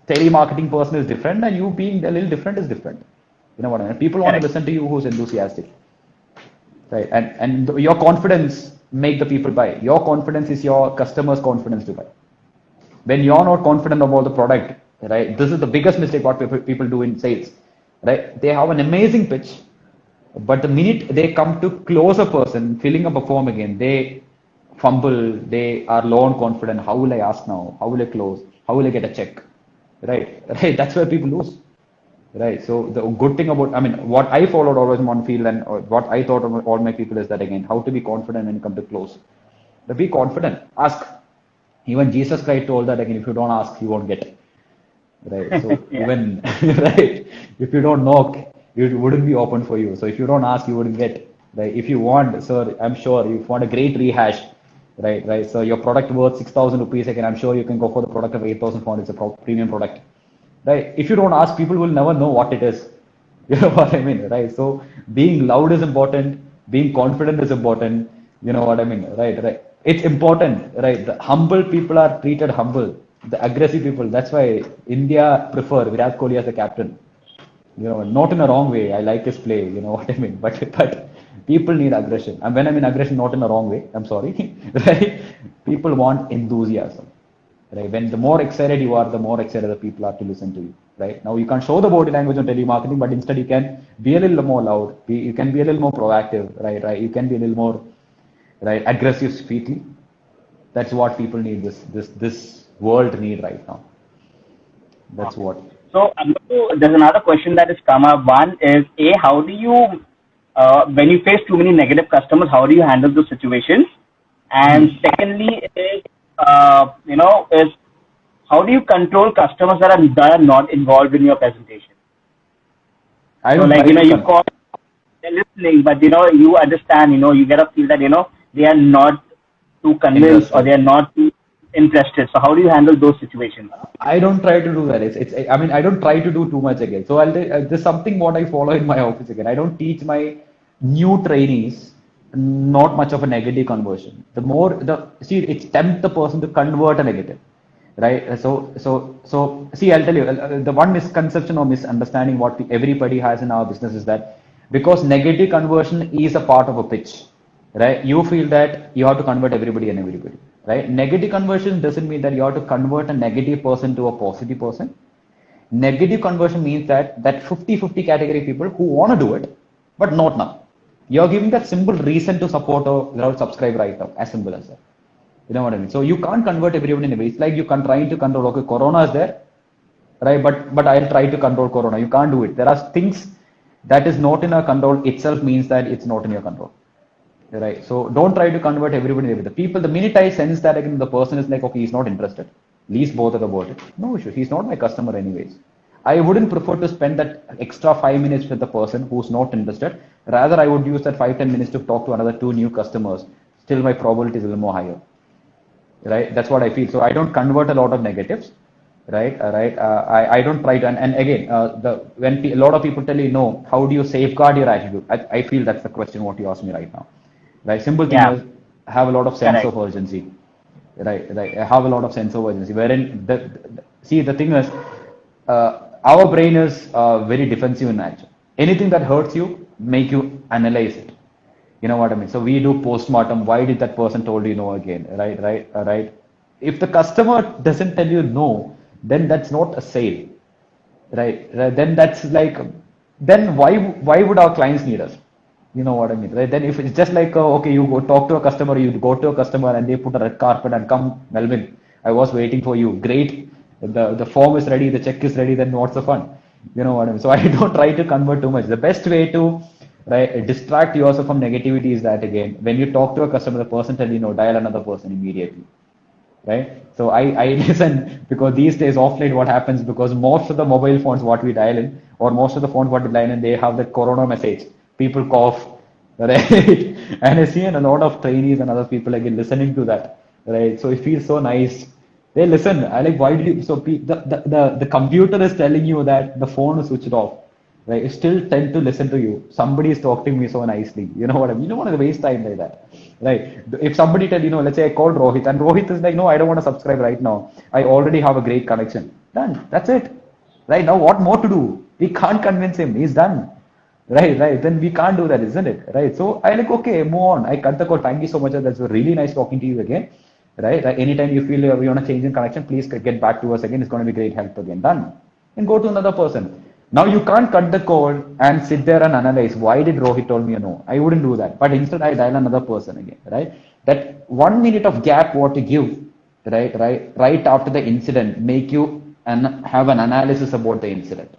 telemarketing person is different, and you being a little different is different. You know what I mean? People want to listen to you who's enthusiastic. Right. And your confidence make the people buy. Your confidence is your customer's confidence to buy. When you're not confident about the product, right? This is the biggest mistake what people do in sales, right? They have an amazing pitch, but the minute they come to close a person, filling up a form again, they fumble, they are low on confidence. How will I ask now? How will I close? How will I get a check? Right? Right. That's where people lose. Right. So the good thing about, I mean, what I followed always in one field, and what I thought of all my people is that again, how to be confident when you come to close. But be confident. Ask. Even Jesus Christ told that again, if you don't ask, you won't get. Right. So even right, if you don't knock, it wouldn't be open for you. So if you don't ask, you wouldn't get. Right. If you want, sir, I'm sure you want a great rehash. Right. So your product worth 6,000 rupees again, I'm sure you can go for the product of 8,000 it's a premium product. Right? If you don't ask, people will never know what it is. You know what I mean, right? So being loud is important, being confident is important. You know what I mean, right? It's important, right? The humble people are treated humble. The aggressive people, that's why India prefer Virat Kohli as the captain. You know, not in a wrong way. I like his play. You know what I mean, but people need aggression. And when I mean aggression, not in a wrong way. I'm sorry, right? People want enthusiasm. Right? When the more excited you are, the more excited the people are to listen to you. Right? Now you can't show the body language on telemarketing, but instead you can be a little more loud. You can be a little more proactive. Right? You can be a little more aggressive speaking. That's what people need. This world need right now. That's what. So there's another question that has come up. One is how do you when you face too many negative customers, how do you handle those situations? And secondly is is how do you control customers that are not involved in your presentation? I don't you call, they're listening, but you understand, you get a feel that they are not too convinced or they are not too interested. So how do you handle those situations? I don't try to do that. I mean, I don't try to do too much again. So there's something what I follow in my office again. I don't teach my new trainees not much of a negative conversion. It's tempt the person to convert a negative, right? So see, I'll tell you the one misconception or misunderstanding what everybody has in our business is that because negative conversion is a part of a pitch, right? You feel that you have to convert everybody and everybody, right? Negative conversion doesn't mean that you have to convert a negative person to a positive person. Negative conversion means that 50-50 category people who want to do it, but not now. You're giving that simple reason to support or subscribe right now, as simple as that. You know what I mean? So you can't convert everyone in a way. It's like you can trying to control. Okay, Corona is there, right? But I'll try to control Corona. You can't do it. There are things that is not in our control itself means that it's not in your control, right? So don't try to convert everybody with the people. The minute I sense that again, the person is like, okay, he's not interested. Least bothered about it. No issue. He's not my customer anyways. I wouldn't prefer to spend that extra 5 minutes with the person who's not interested. Rather, I would use that 5-10 minutes to talk to another two new customers. Still, my probability is a little more higher, right? That's what I feel. So I don't convert a lot of negatives, right? I don't try to. And again, a lot of people tell you no, how do you safeguard your attitude? I feel that's the question what you asked me right now, right? Simple thing Yeah, is have a lot of sense correct. of urgency, right. I have a lot of sense of urgency. Wherein see the thing is, our brain is very defensive in nature. Anything that hurts you, make you analyze it. You know what I mean? So we do postmortem. Why did that person told you no again? Right. If the customer doesn't tell you no, then that's not a sale, right? Then that's like, then why would our clients need us? You know what I mean, right? Then if it's just like okay, you go talk to a customer, you go to a customer and they put a red carpet and come, Melvin, I was waiting for you. Great, the form is ready, the check is ready. Then what's the fun? You know what I mean? So I don't try to convert too much. The best way to right distract yourself from negativity is that again, when you talk to a customer, the person tell you no, dial another person immediately, right? So I listen because these days offline what happens because most of the mobile phones what we dial in or most of the phones what we dial in they have the corona message. People cough, right? And I see a lot of trainees and other people again listening to that, right? So it feels so nice. They listen. I like why do you so the computer is telling you that the phone is switched off, right? You still tend to listen to you. Somebody is talking to me so nicely. You know what I mean? You don't want to waste time like that, right? If somebody tell let's say I called Rohit and Rohit is like, no, I don't want to subscribe right now. I already have a great connection. Done. That's it. Right now, what more to do? We can't convince him. He's done. Right. Then we can't do that, isn't it? Right. So I like, okay, move on. I cut the call. Thank you so much. That's really nice talking to you again. Right. Anytime you feel you want to change in connection, please get back to us again. It's going to be great help again. Done. And go to another person. Now you can't cut the call and sit there and analyze why did Rohit told me no. I wouldn't do that. But instead I dial another person again. Right. That 1 minute of gap what you give, right after the incident, make you and have an analysis about the incident.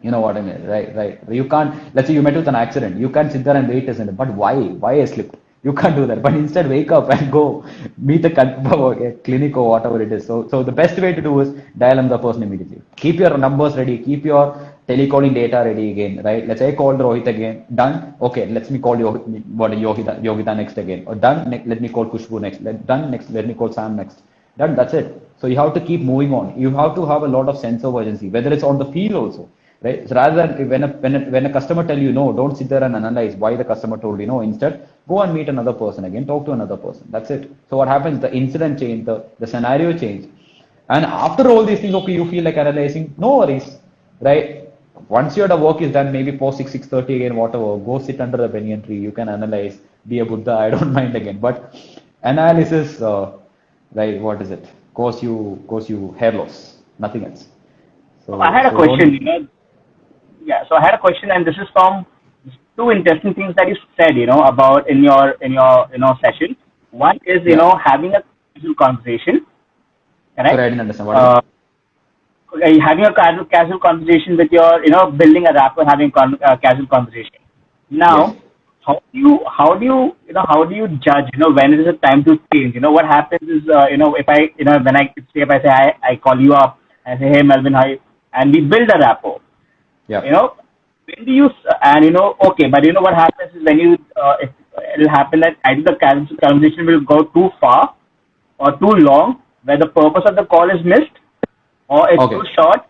You know what I mean? Right. You can't, let's say you met with an accident. You can't sit there and wait, isn't it? But why? Why I slipped? You can't do that. But instead wake up and go meet the clinic or whatever it is. So the best way to do is dial on the person immediately. Keep your numbers ready. Keep your telecalling data ready again, right? Let's say I called Rohit again. Done. Okay, let me call Yogita next again. Or done. Let me call Kushbu next. Done next. Let me call Sam next. Done. That's it. So you have to keep moving on. You have to have a lot of sense of urgency, whether it's on the field also. Right? So rather than when a customer tell you no, don't sit there and analyze why the customer told you no. Instead, go and meet another person again, talk to another person. That's it. So what happens? The incident change, the scenario change, and after all these things, okay, you feel like analyzing. No worries, right? Once your work is done, maybe post 6:30 again, whatever. Go sit under the banyan tree. You can analyze. Be a Buddha. I don't mind again. But analysis, right? What is it? Cause you hair loss. Nothing else. So I So had a so question, don't. Yeah, so I had a question, and this is from two interesting things that you said, about in your session. One is, Yeah. having a casual conversation, Sorry, correct? I didn't understand. What again? Uh, Having a casual conversation with your, building a rapport, having casual conversation. Yes. Now, how do you judge, when it is a time to change? What happens is, if I, when I say, if I say, I call you up and say, hey, Melvin, hi, and we build a rapport, Yeah. you know, when do you, and okay, but what happens is when you, if it'll happen that either the conversation will go too far or too long, where the purpose of the call is missed, or it's too Okay. short,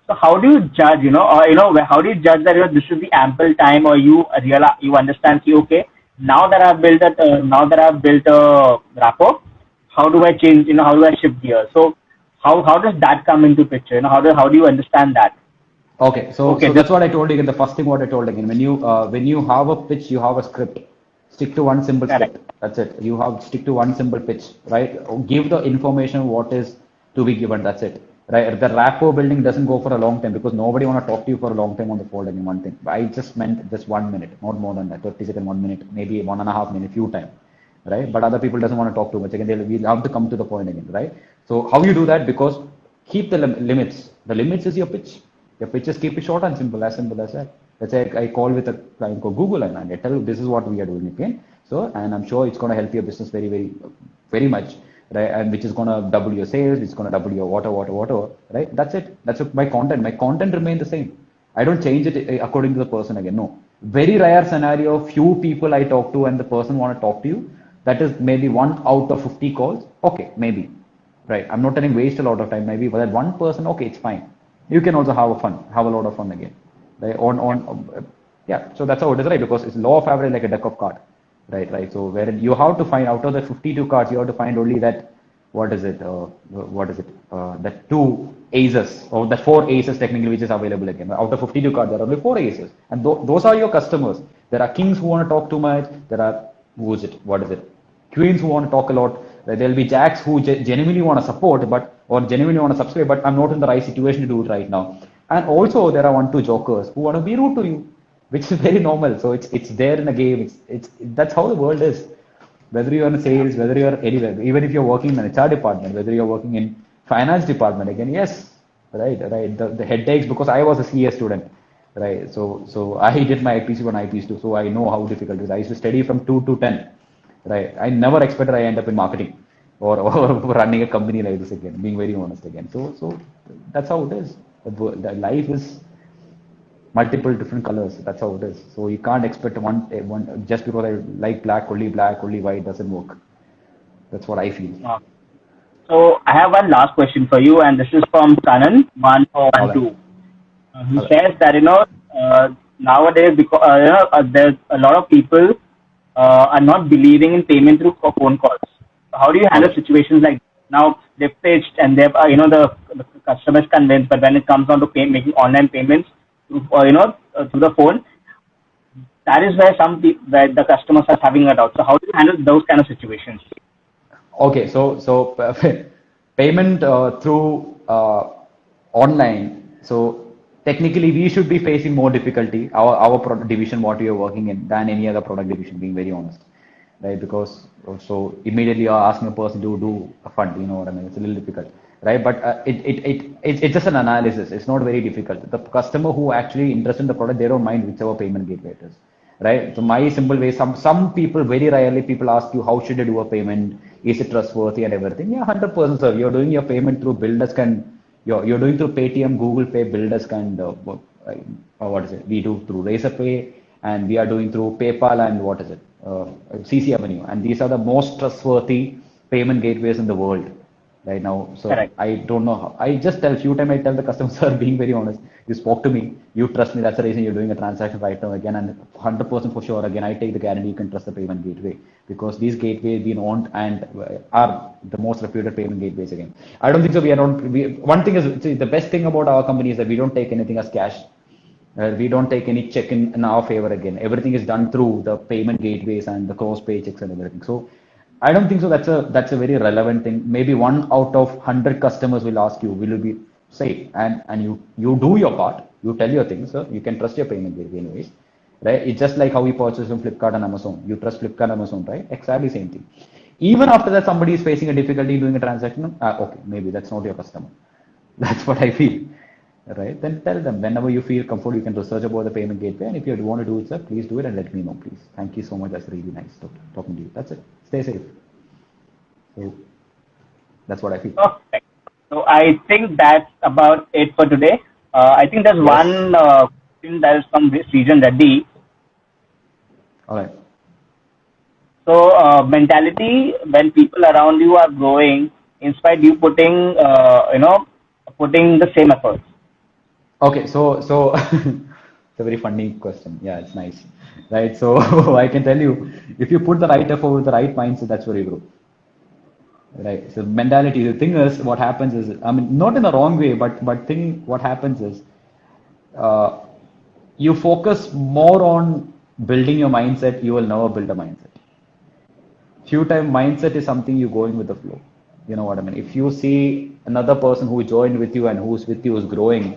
so how do you judge, or how do you judge that this is the ample time, or you realize, you understand, okay, now that I've built a rapport, how do I change, how do I shift gears? So how does that come into picture? How do you understand that? Okay. So Okay, so this that's what I told you again. The first thing what I told again. When you have a pitch, you have a script. Stick to one simple correct. script. That's it. You have stick to one simple pitch, right? Give the information what is to be given. That's it. Right. The rapport building doesn't go for a long time because nobody want to talk to you for a long time on the phone again. One thing. I just meant just 1 minute, not more than that. 30 seconds, 1 minute, maybe 1.5 minutes, few time. right? But other people doesn't want to talk too much. Again, we'll have to come to the point again, right? So how you do that? Because keep the limits. The limits is your pitch. Your pitches keep it short and simple as that. Let's say I call with a client called Google and I tell you this is what we are doing again. So, and I'm sure it's going to help your business very much, right? And which is going to double your sales, it's going to double your whatever, right? That's it. That's my content. My content remains the same. I don't change it according to the person again. No. Very rare scenario, few people I talk to and the person want to talk to you. That is maybe 1 out of 50 calls. Okay, maybe. Right. I'm not telling waste a lot of time, maybe, but that one person, okay, it's fine. You can also have a lot of fun again. Right. Yeah. So that's how it is, right? Because it's law of average like a deck of cards. Right. So where you have to find out of the 52 cards, you have to find only that, that two aces or the four aces technically which is available again. Out of 52 cards, there are only four aces. And those are your customers. There are kings who want to talk too much. There are, queens who want to talk a lot. There will be jacks who genuinely want to support, or genuinely want to subscribe, but I'm not in the right situation to do it right now. And also there are 1-2 jokers who want to be rude to you, which is very normal. So it's there in the game. That's how the world is. Whether you're in sales, whether you're anywhere, even if you're working in an HR department, whether you're working in finance department, again, yes, right. The headaches, because I was a CA student, right? So I did my IPC 1, IPC 2, so I know how difficult it is. I used to study from 2 to 10, right? I never expected I end up in marketing or running a company like this again, being very honest again. So that's how it is. The life is multiple different colors. That's how it is. So you can't expect one just because I like black, only white doesn't work. That's what I feel. So I have one last question for you, and this is from Kanan 1412. He says that nowadays, because there's a lot of people are not believing in payment through phone calls. How do you handle situations like now they've pitched and they've the customer is convinced, but when it comes down to making online payments through through the phone, that is where where the customers are having a doubt. So how do you handle those kind of situations? Okay, so payment through online. So technically, we should be facing more difficulty, our product division, what we are working in, than any other product division, being very honest, right? Because so immediately you're asking a person to do a fund, you know what I mean? It's a little difficult, right? But it's just an analysis. It's not very difficult. The customer who actually interested in the product, they don't mind whichever payment gateway it is, right? So my simple way, some people, very rarely people ask you, how should I do a payment? Is it trustworthy and everything? Yeah, 100%, sir. You're doing your payment through BillDesk and you're doing through Paytm, Google Pay, BillDesk, and we do through Razorpay, and we are doing through PayPal and CC Avenue. And these are the most trustworthy payment gateways in the world right now. So correct. I don't know how. I just tell few times I tell the customer, sir, being very honest, you spoke to me, you trust me, that's the reason you're doing a transaction right now again, and 100% for sure again, I take the guarantee you can trust the payment gateway, because these gateways been owned and are the most reputed payment gateways again. I don't think so. One thing is, see, the best thing about our company is that we don't take anything as cash. We don't take any check in our favor again. Everything is done through the payment gateways and the cross pay checks and everything. So I don't think so. That's a very relevant thing. Maybe 1 out of 100 customers will ask you, will you be safe? And you do your part. You tell your things, sir. You can trust your payment gateway anyways, right? It's just like how we purchase from Flipkart and Amazon. You trust Flipkart and Amazon, right? Exactly same thing. Even after that, somebody is facing a difficulty doing a transaction. Okay, maybe that's not your customer. That's what I feel, right? Then tell them whenever you feel comfortable, you can research about the payment gateway. And if you want to do it, sir, please do it and let me know, please. Thank you so much. That's really nice talking to you. That's it. Stay safe. So that's what I feel. Perfect. So I think that's about it for today. I think there's one thing that is from Srijan Reddy. All right. So mentality when people around you are growing, in spite you putting putting the same effort. Okay, so it's a very funny question. Yeah, it's nice, right? So I can tell you, if you put the right effort with the right mindset, that's where you grow. Right. So mentality. The thing is, what happens is, I mean, not in the wrong way, but what happens is, you focus more on building your mindset. You will never build a mindset. Few time mindset is something you going with the flow. You know what I mean? If you see another person who joined with you and who's with you is growing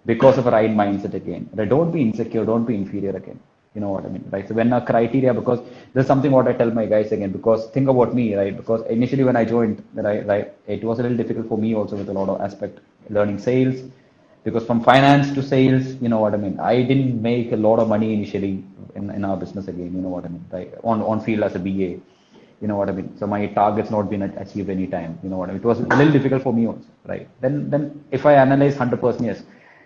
because of a right mindset again, right? Don't be insecure. Don't be inferior again. You know what I mean, right? So when a criteria, because there's something what I tell my guys again, because think about me, right? Because initially when I joined, right, it was a little difficult for me also with a lot of aspect learning sales, because from finance to sales, you know what I mean. I didn't make a lot of money initially in our business again, you know what I mean, right? On field as a BA, you know what I mean. So my targets not been achieved any time, you know what I mean. It was a little difficult for me also, right? Then if I analyze 100%, yes,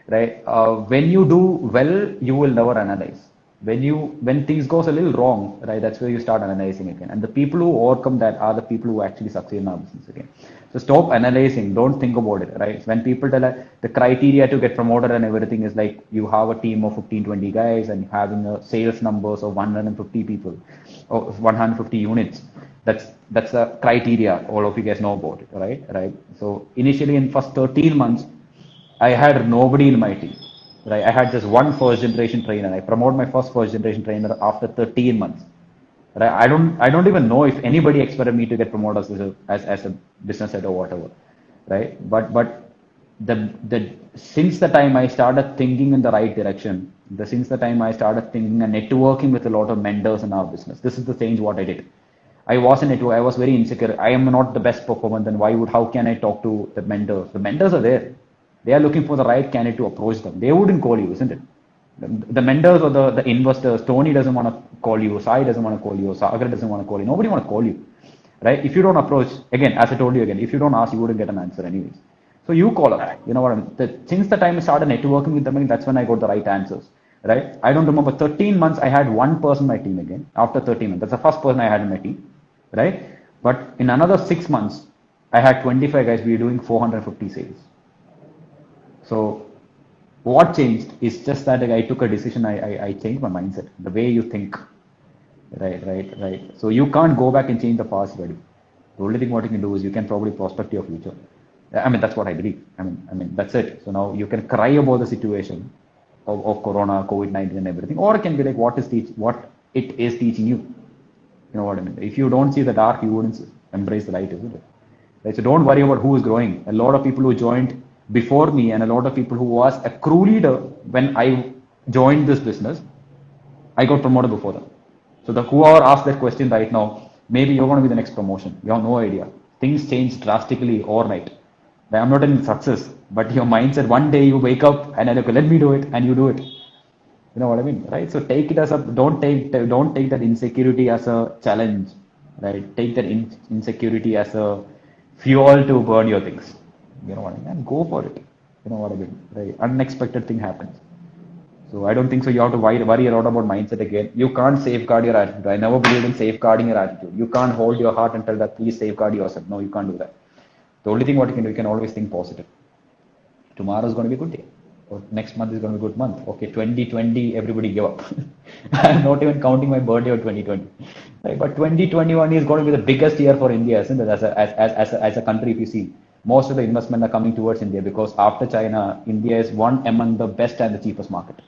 right. When you do well, you will never analyze. When things goes a little wrong, right, that's where you start analyzing again. And the people who overcome that are the people who actually succeed in our business again. So stop analyzing, don't think about it, right? When people tell the criteria to get promoted and everything is like you have a team of 15, 20 guys and having a sales numbers of 150 people or 150 units. That's a criteria all of you guys know about it, right? Right. So initially in first 13 months, I had nobody in my team. Right? I had just one first generation trainer. I promoted my first generation trainer after 13 months. Right? I don't even know if anybody expected me to get promoted as a business head or whatever. Right? But the since the time I started thinking in the right direction, since the time I started thinking and networking with a lot of mentors in our business, this is the change what I did. I wasn't it. I was very insecure. I am not the best performer. Then how can I talk to the mentors? The mentors are there. They are looking for the right candidate to approach them. They wouldn't call you, isn't it? The mentors or the investors, Tony doesn't want to call you, Sai doesn't want to call you, Sagar doesn't want to call you. Nobody want to call you, right? If you don't approach, again, as I told you again, if you don't ask, you wouldn't get an answer anyways. So you call up. You know what I mean? Since the time I started networking with them, that's when I got the right answers, right? I don't remember 13 months. I had one person in my team again. After 13 months, that's the first person I had in my team, right? But in another 6 months, I had 25 guys. We were doing 450 sales. So what changed is just that I took a decision. I changed my mindset, the way you think. Right. So you can't go back and change the past, buddy. The only thing what you can do is you can probably prospect your future. I mean, that's what I believe. I mean, that's it. So now you can cry about the situation of Corona, COVID-19 and everything, or it can be like what it is teaching you. You know what I mean? If you don't see the dark, you wouldn't embrace the light, isn't it? Right? So don't worry about who is growing. A lot of people who joined before me and a lot of people who was a crew leader when I joined this business, I got promoted before them. So whoever asked that question right now, maybe you're going to be the next promotion. You have no idea. Things change drastically overnight. I'm not in success, but your mindset, one day you wake up and like, let me do it, and you do it. You know what I mean, right? So take it as don't take that insecurity as a challenge, right? Take that insecurity as a fuel to burn your things. You know what I mean? And go for it. You know what I mean? Right? Unexpected thing happens. So I don't think so. You have to worry a lot about mindset again. You can't safeguard your attitude. I never believed in safeguarding your attitude. You can't hold your heart and tell that please safeguard yourself. No, you can't do that. The only thing what you can do, you can always think positive. Tomorrow is going to be a good day. Or next month is going to be a good month. Okay, 2020, everybody give up. I'm not even counting my birthday of 2020. Right? But 2021 is going to be the biggest year for India, isn't it? As a country, if you see. Most of the investment are coming towards India because after China, India is one among the best and the cheapest market.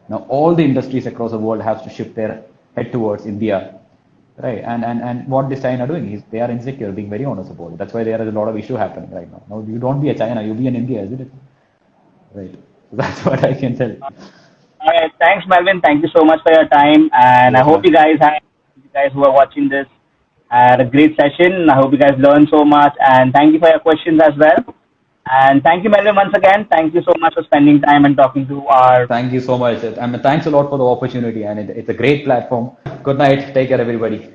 Now all the industries across the world have to shift their head towards India. Right, and what this China doing is they are insecure, being very honest about it. That's why there is a lot of issue happening right now. Now you don't be a China, you be an India, isn't it? Right. So that's what I can tell. All right, thanks, Melvin. Thank you so much for your time, and Yes, I hope you guys who are watching this had a great session. I hope you guys learned so much, and thank you for your questions as well. And thank you, Melvin, once again. Thank you so much for spending time and talking to our. Thank you so much. I mean, thanks a lot for the opportunity, and it's a great platform. Good night. Take care, everybody.